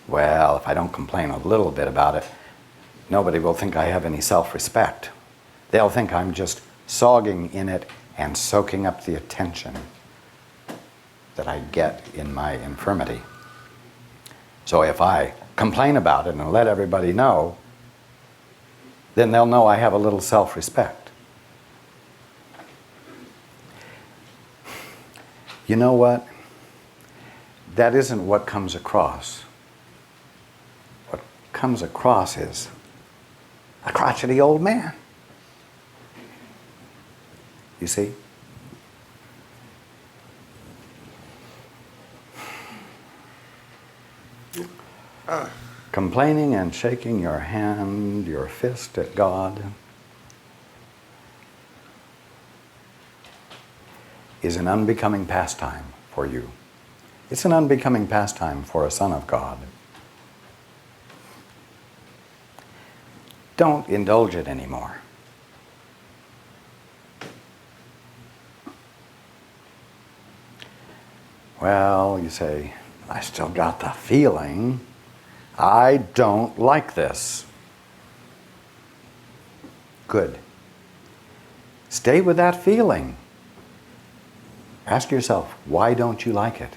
Well, if I don't complain a little bit about it, nobody will think I have any self-respect. They'll think I'm just sogging in it and soaking up the attention that I get in my infirmity. So if I complain about it and let everybody know, then they'll know I have a little self-respect. You know what? That isn't what comes across. What comes across is a crotchety old man. You see? Complaining and shaking your hand, your fist at God is an unbecoming pastime for you. It's an unbecoming pastime for a son of God. Don't indulge it anymore. Well, you say, I still got the feeling. I don't like this. Good. Stay with that feeling. Ask yourself, why don't you like it?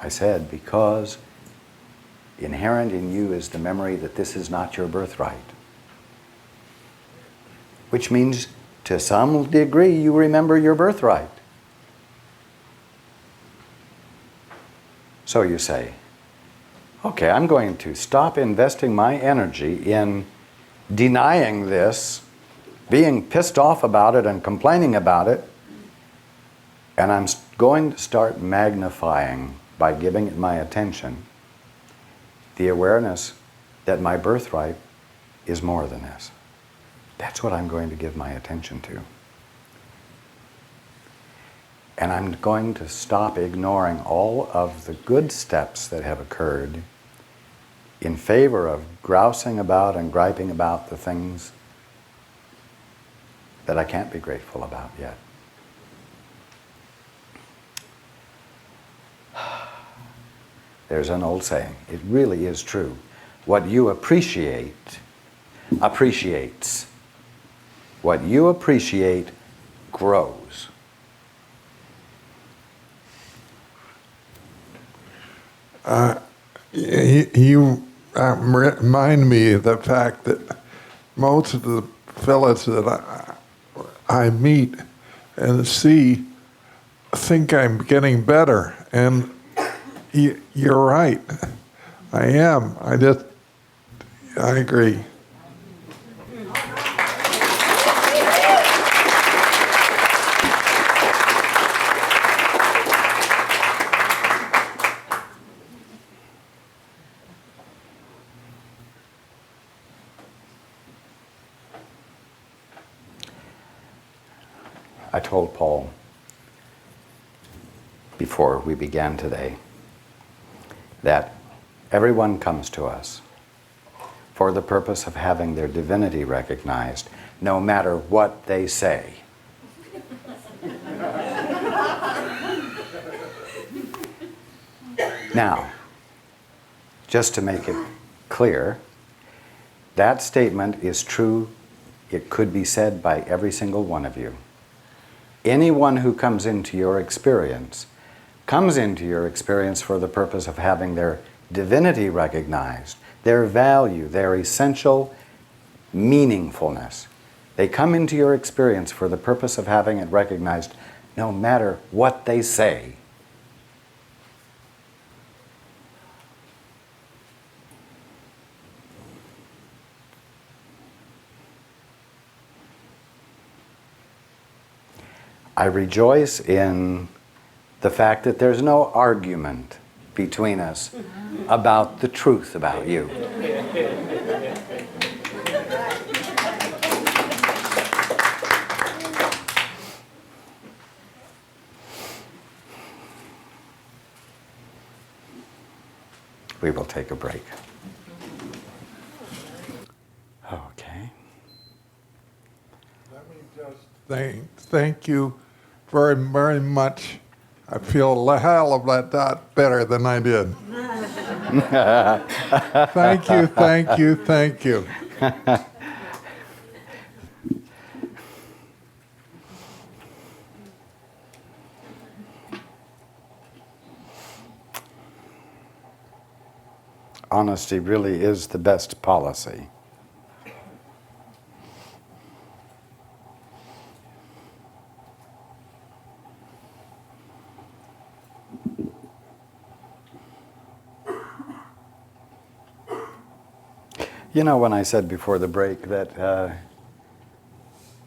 I said, because inherent in you is the memory that this is not your birthright. Which means, to some degree, you remember your birthright. So you say, okay, I'm going to stop investing my energy in denying this, being pissed off about it and complaining about it, and I'm going to start magnifying, by giving it my attention, the awareness that my birthright is more than this. That's what I'm going to give my attention to. And I'm going to stop ignoring all of the good steps that have occurred in favor of grousing about and griping about the things that I can't be grateful about yet. There's an old saying. It really is true. What you appreciate, appreciates. What you appreciate grows. You remind me of the fact that most of the fellows that I meet and see think I'm getting better, and you're right. I am. I agree. I told Paul before we began today that everyone comes to us for the purpose of having their divinity recognized, no matter what they say. Now, just to make it clear, that statement is true. It could be said by every single one of you. Anyone who comes into your experience for the purpose of having their divinity recognized, their value, their essential meaningfulness. They come into your experience for the purpose of having it recognized, no matter what they say. I rejoice in the fact that there's no argument between us about the truth about you. We will take a break. Okay. Let me just thank you very, very much. I feel a hell of a lot better than I did. Thank you, thank you, thank you. Honesty really is the best policy. You know, when I said before the break that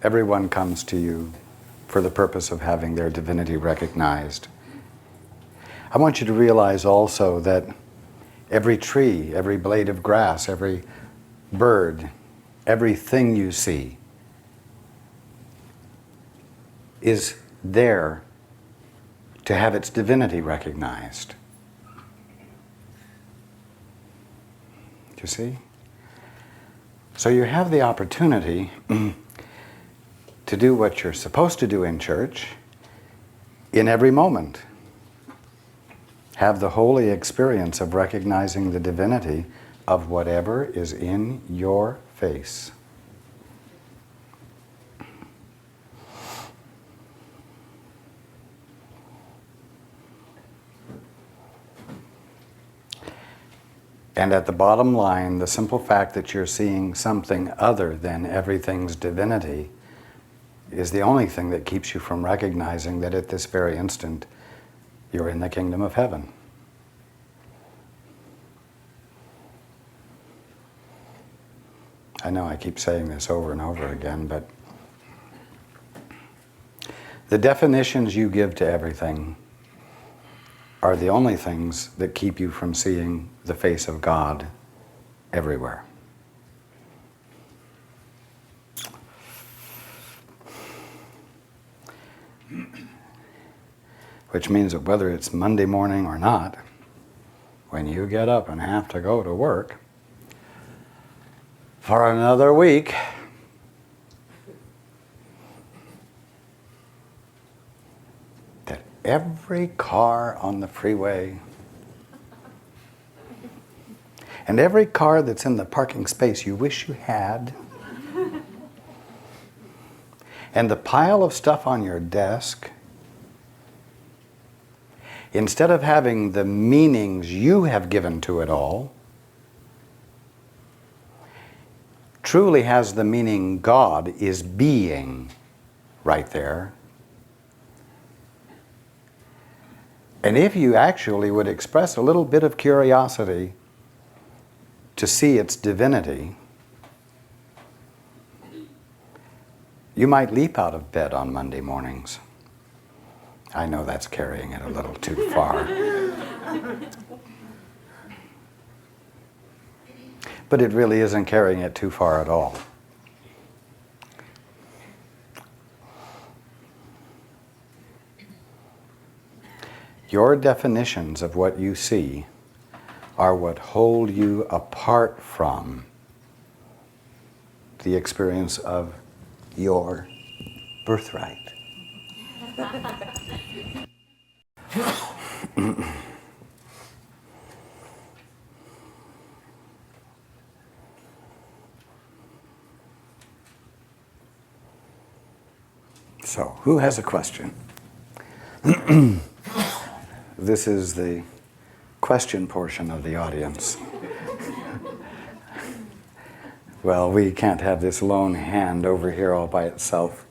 everyone comes to you for the purpose of having their divinity recognized, I want you to realize also that every tree, every blade of grass, every bird, everything you see is there to have its divinity recognized. Do you see? So you have the opportunity to do what you're supposed to do in church in every moment. Have the holy experience of recognizing the divinity of whatever is in your face. And at the bottom line, the simple fact that you're seeing something other than everything's divinity is the only thing that keeps you from recognizing that at this very instant you're in the kingdom of heaven. I know I keep saying this over and over again, but the definitions you give to everything are the only things that keep you from seeing the face of God everywhere. Which means that whether it's Monday morning or not, when you get up and have to go to work for another week, that every car on the freeway and every car that's in the parking space you wish you had, and the pile of stuff on your desk, instead of having the meanings you have given to it all, truly has the meaning God is being right there. And if you actually would express a little bit of curiosity to see its divinity, you might leap out of bed on Monday mornings. I know that's carrying it a little too far. But it really isn't carrying it too far at all. Your definitions of what you see are what hold you apart from the experience of your birthright. So, who has a question? This is the question portion of the audience. Well, we can't have this lone hand over here all by itself.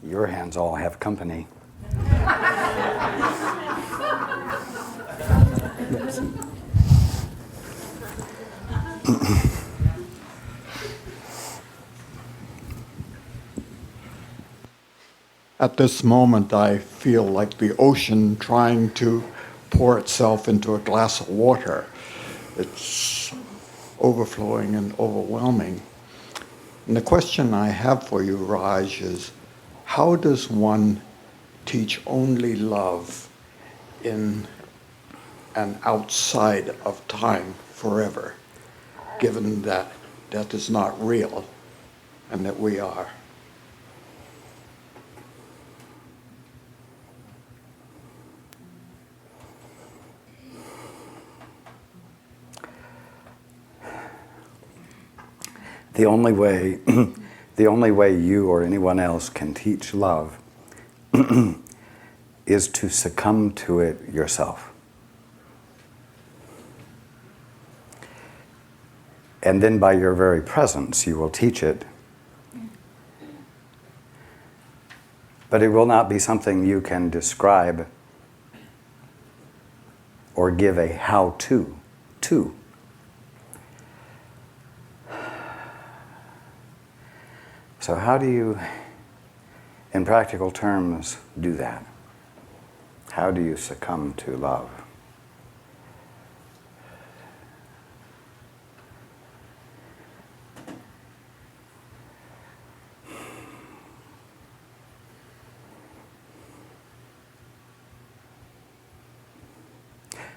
Your hands all have company. Yes. At this moment, I feel like the ocean trying to pour itself into a glass of water. It's overflowing and overwhelming. And the question I have for you, Raj, is how does one teach only love in and outside of time forever, given that death is not real and that we are? The only way, the only way you or anyone else can teach love is to succumb to it yourself. And then by your very presence, you will teach it. But it will not be something you can describe or give a how-to to. So how do you, in practical terms, do that? How do you succumb to love?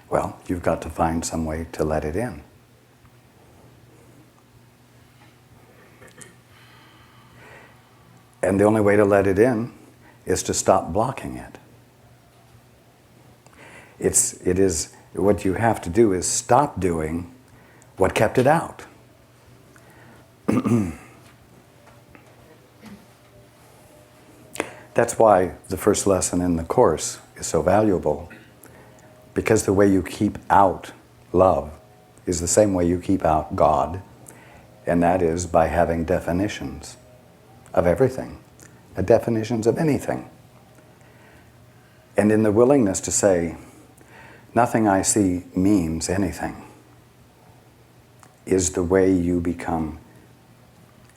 Well, you've got to find some way to let it in. And the only way to let it in is to stop blocking it. It is what you have to do is stop doing what kept it out. That's why the first lesson in the Course is so valuable, because the way you keep out love is the same way you keep out God, and that is by having definitions of everything, definitions of anything. And in the willingness to say, nothing I see means anything, is the way you become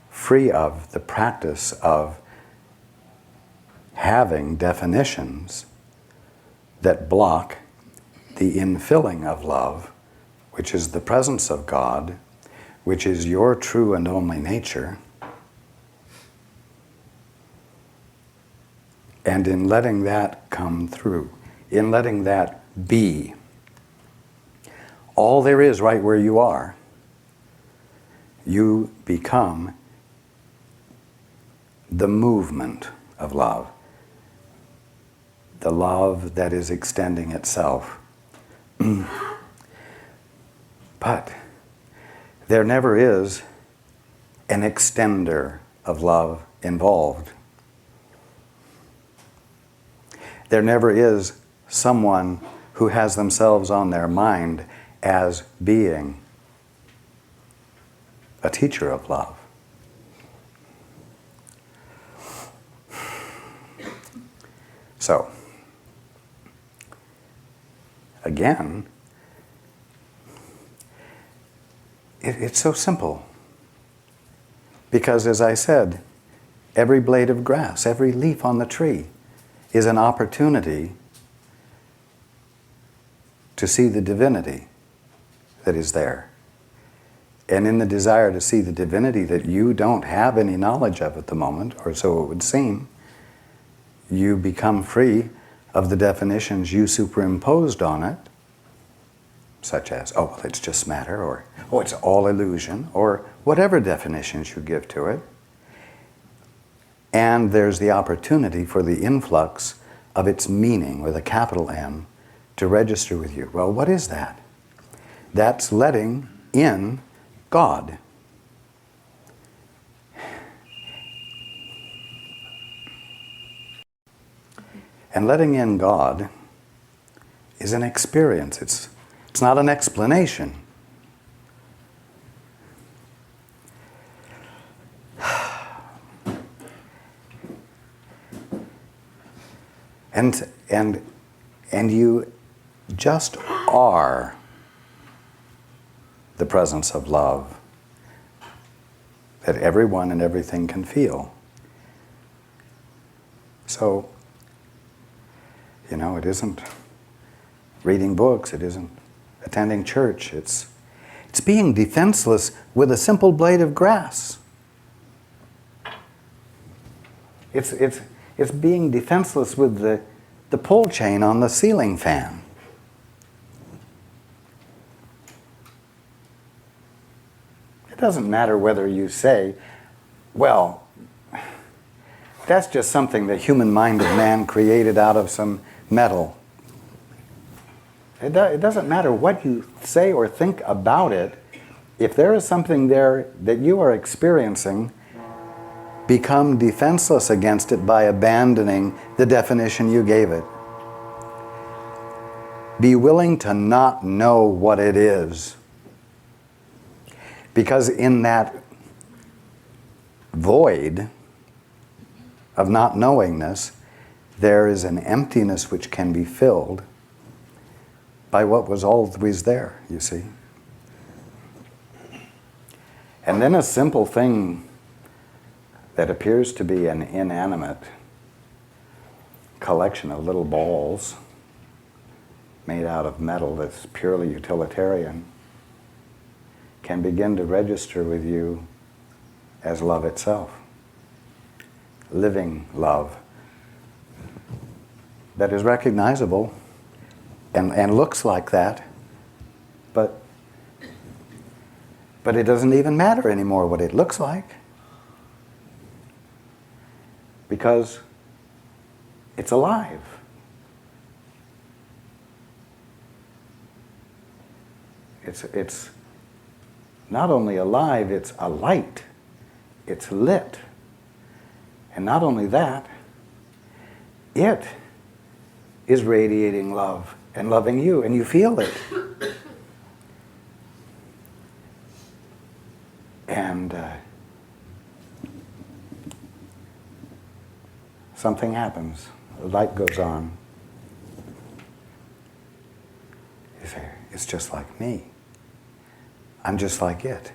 free of the practice of having definitions that block the infilling of love, which is the presence of God, which is your true and only nature. And in letting that come through, in letting that be all there is right where you are, you become the movement of love, the love that is extending itself. But there never is an extender of love involved. There never is someone who has themselves on their mind as being a teacher of love. So, again, it's so simple. Because as I said, every blade of grass, every leaf on the tree is an opportunity to see the divinity that is there. And in the desire to see the divinity that you don't have any knowledge of at the moment, or so it would seem, you become free of the definitions you superimposed on it, such as, oh, well, it's just matter, or, oh, it's all illusion, or whatever definitions you give to it. And there's the opportunity for the influx of its meaning, with a capital M, to register with you. Well, what is that? That's letting in God. And letting in God is an experience. It's not an explanation. And you just are the presence of love that everyone and everything can feel. So, it isn't reading books, it isn't attending church, it's being defenseless with a simple blade of grass. It's being defenseless with the pull chain on the ceiling fan. It doesn't matter whether you say, well, that's just something the human-minded man created out of some metal. It doesn't matter what you say or think about it. if there is something there that you are experiencing, become defenseless against it by abandoning the definition you gave it. Be willing to not know what it is. Because in that void of not knowingness, there is an emptiness which can be filled by what was always there, you see. And then a simple thing that appears to be an inanimate collection of little balls made out of metal that's purely utilitarian can begin to register with you as love itself. Living love that is recognizable and looks like that, but it doesn't even matter anymore what it looks like, because it's alive. It's not only alive, it's alight. It's lit. And not only that, it is radiating love and loving you, and you feel it. And something happens. The light goes on. You say, it's just like me. I'm just like it.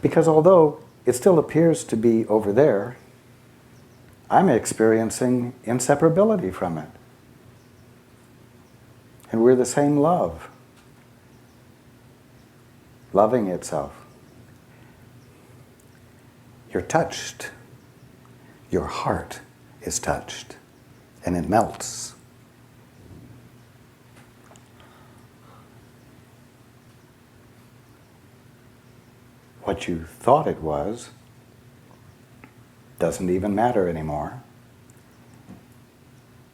Because although it still appears to be over there, I'm experiencing inseparability from it. And we're the same love, loving itself. You're touched. Your heart is touched, and it melts. What you thought it was doesn't even matter anymore.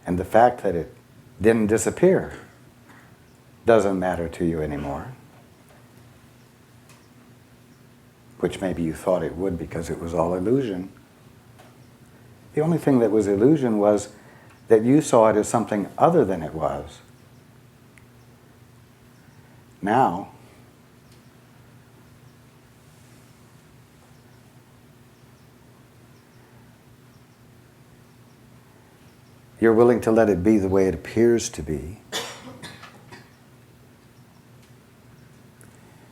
And the fact that it didn't disappear doesn't matter to you anymore. Which maybe you thought it would because it was all illusion. The only thing that was illusion was that you saw it as something other than it was. Now, you're willing to let it be the way it appears to be,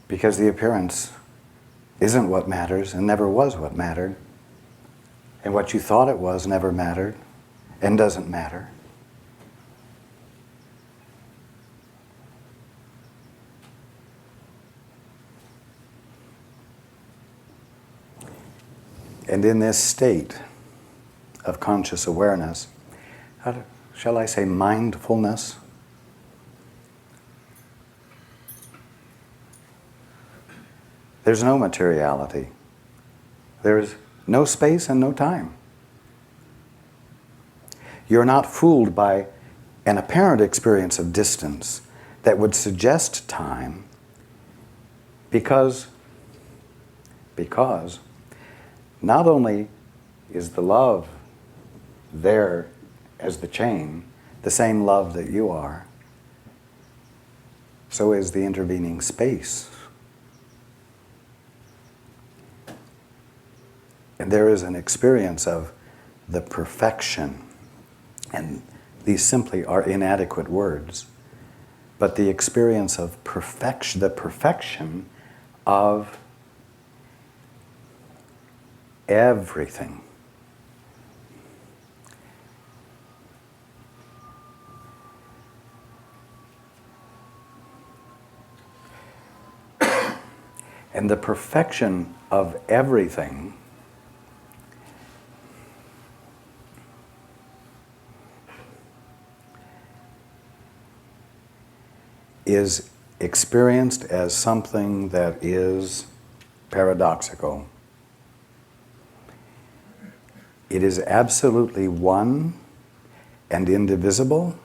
because the appearance isn't what matters and never was what mattered, and what you thought it was never mattered and doesn't matter. And in this state of conscious awareness, shall I say mindfulness? There's no materiality. There's no space and no time. You're not fooled by an apparent experience of distance that would suggest time, because not only is the love there as the chain, the same love that you are, so is the intervening space. And there is an experience of the perfection, and these simply are inadequate words, but the experience of perfection, the perfection of everything. And the perfection of everything is experienced as something that is paradoxical. It is absolutely one and indivisible,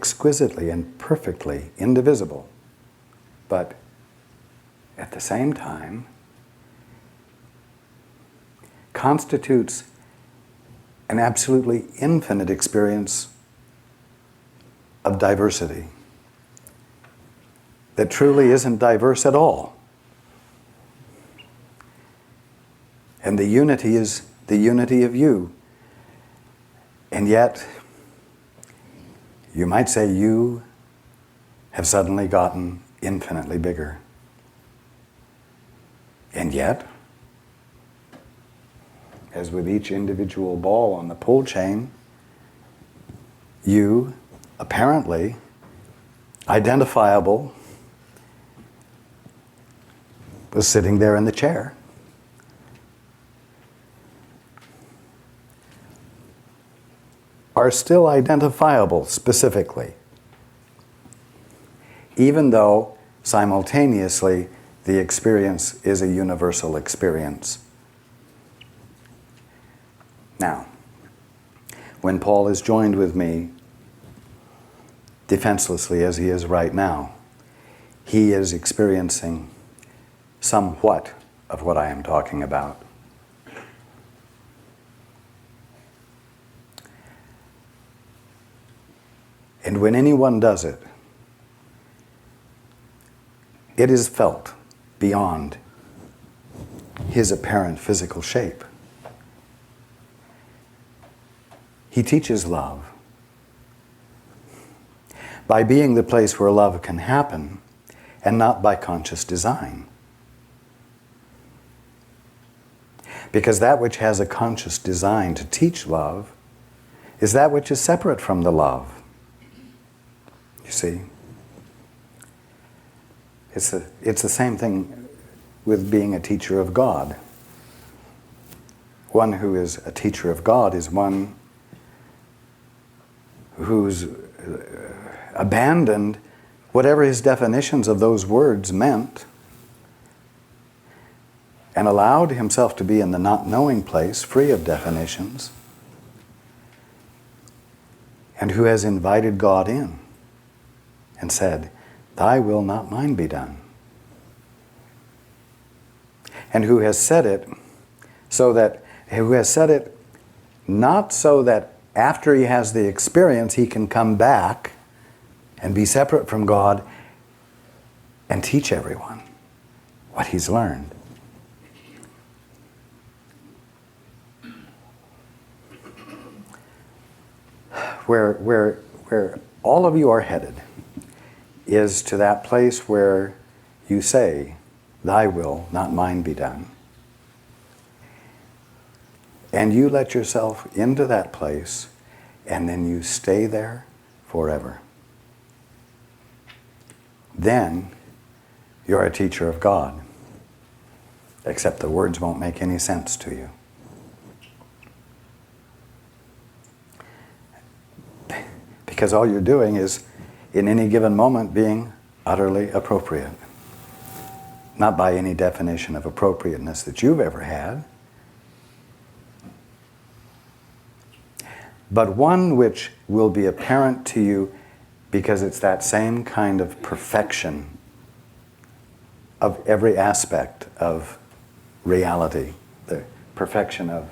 exquisitely and perfectly indivisible, but at the same time constitutes an absolutely infinite experience of diversity that truly isn't diverse at all. And the unity is the unity of you. And yet, you might say you have suddenly gotten infinitely bigger. And yet, as with each individual ball on the pull chain, you, apparently identifiable, was sitting there in the chair. Are still identifiable specifically, even though simultaneously the experience is a universal experience. Now, when Paul is joined with me, defenselessly as he is right now, he is experiencing somewhat of what I am talking about. And when anyone does it, it is felt beyond his apparent physical shape. He teaches love. By being the place where love can happen, and not by conscious design. Because that which has a conscious design to teach love is that which is separate from the love. You see? It's the same thing with being a teacher of God. One who is a teacher of God is one who's abandoned whatever his definitions of those words meant and allowed himself to be in the not knowing place, free of definitions, and who has invited God in and said, "Thy will, not mine, be done." And who has said it not so that after he has the experience he can come back and be separate from God and teach everyone what he's learned. Where all of you are headed is to that place where you say, "Thy will, not mine, be done." And you let yourself into that place, and then you stay there forever. Then you're a teacher of God, except the words won't make any sense to you. Because all you're doing is, in any given moment, being utterly appropriate. Not by any definition of appropriateness that you've ever had, but one which will be apparent to you because it's that same kind of perfection of every aspect of reality. The perfection of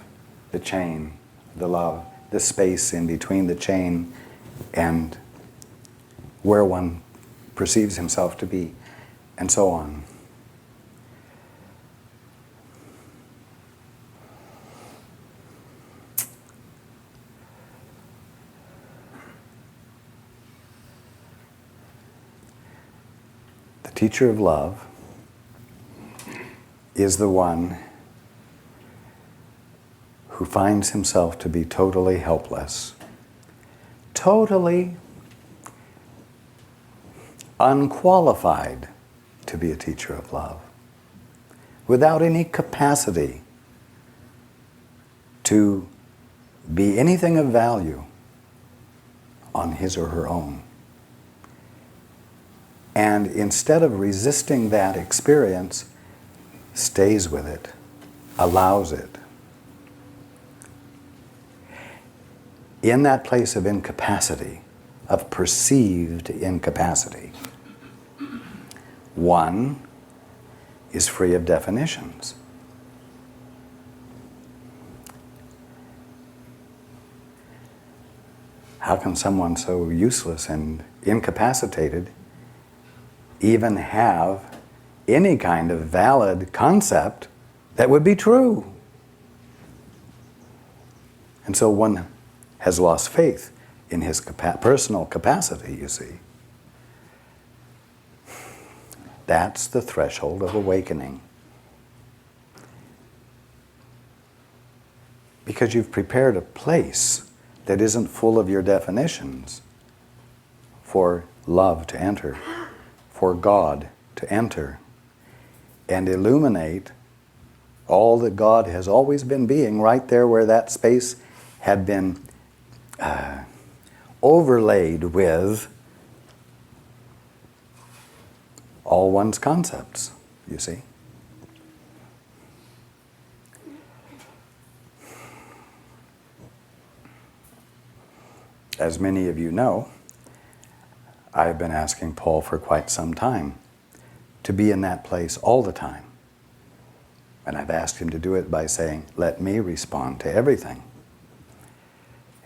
the chain, the love, the space in between the chain and where one perceives himself to be, and so on. The teacher of love is the one who finds himself to be totally helpless, totally unqualified to be a teacher of love, without any capacity to be anything of value on his or her own. And instead of resisting that experience, stays with it, allows it. In that place of incapacity, of perceived incapacity. One is free of definitions. How can someone so useless and incapacitated even have any kind of valid concept that would be true? And so one has lost faith in his personal capacity, you see. That's the threshold of awakening. Because you've prepared a place that isn't full of your definitions for love to enter, for God to enter and illuminate all that God has always been being right there where that space had been overlaid with all one's concepts, you see. As many of you know, I've been asking Paul for quite some time to be in that place all the time. And I've asked him to do it by saying, let me respond to everything.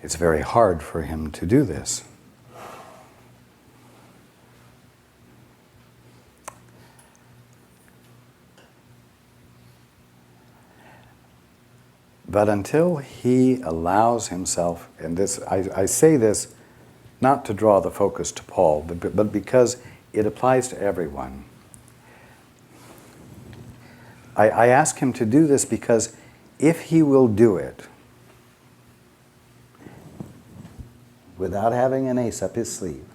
It's very hard for him to do this. But until he allows himself, and this I say this not to draw the focus to Paul, but because it applies to everyone. I ask him to do this because if he will do it without having an ace up his sleeve,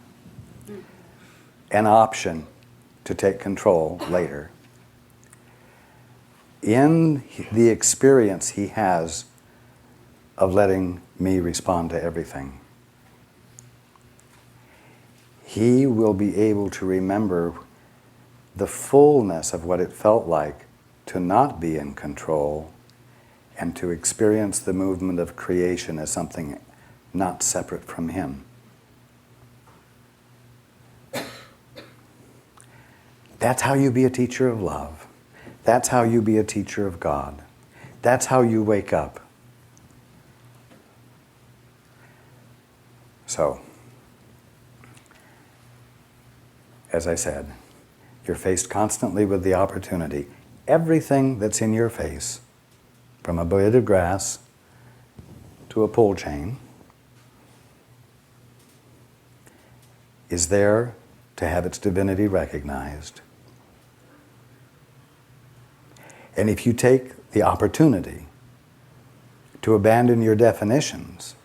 an option to take control later, in the experience he has of letting me respond to everything, he will be able to remember the fullness of what it felt like to not be in control and to experience the movement of creation as something not separate from him. That's how you be a teacher of love. That's how you be a teacher of God. That's how you wake up. So, as I said, you're faced constantly with the opportunity. Everything that's in your face, from a blade of grass to a pull chain, is there to have its divinity recognized. And if you take the opportunity to abandon your definitions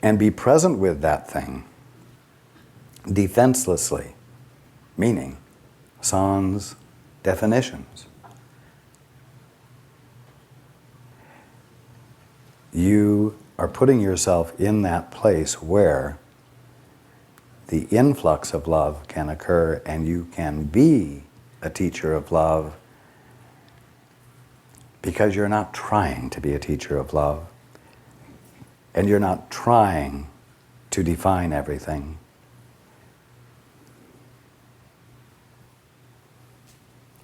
and be present with that thing defenselessly, meaning sans definitions, you are putting yourself in that place where the influx of love can occur and you can be a teacher of love because you're not trying to be a teacher of love and you're not trying to define everything.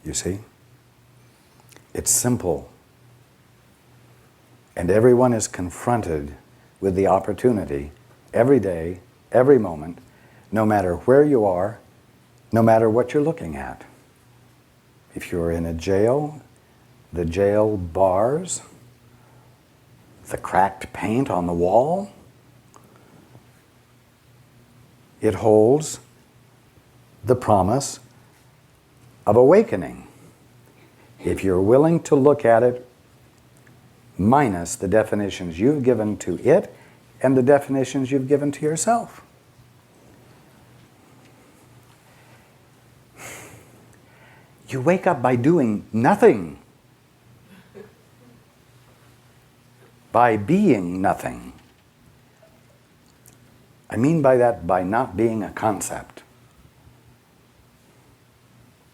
You see? It's simple. And everyone is confronted with the opportunity every day, every moment, no matter where you are, no matter what you're looking at. If you're in a jail, the jail bars, the cracked paint on the wall, it holds the promise of awakening. If you're willing to look at it minus the definitions you've given to it and the definitions you've given to yourself. You wake up by doing nothing. By being nothing. I mean by that, by not being a concept.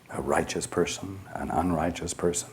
A righteous person, an unrighteous person.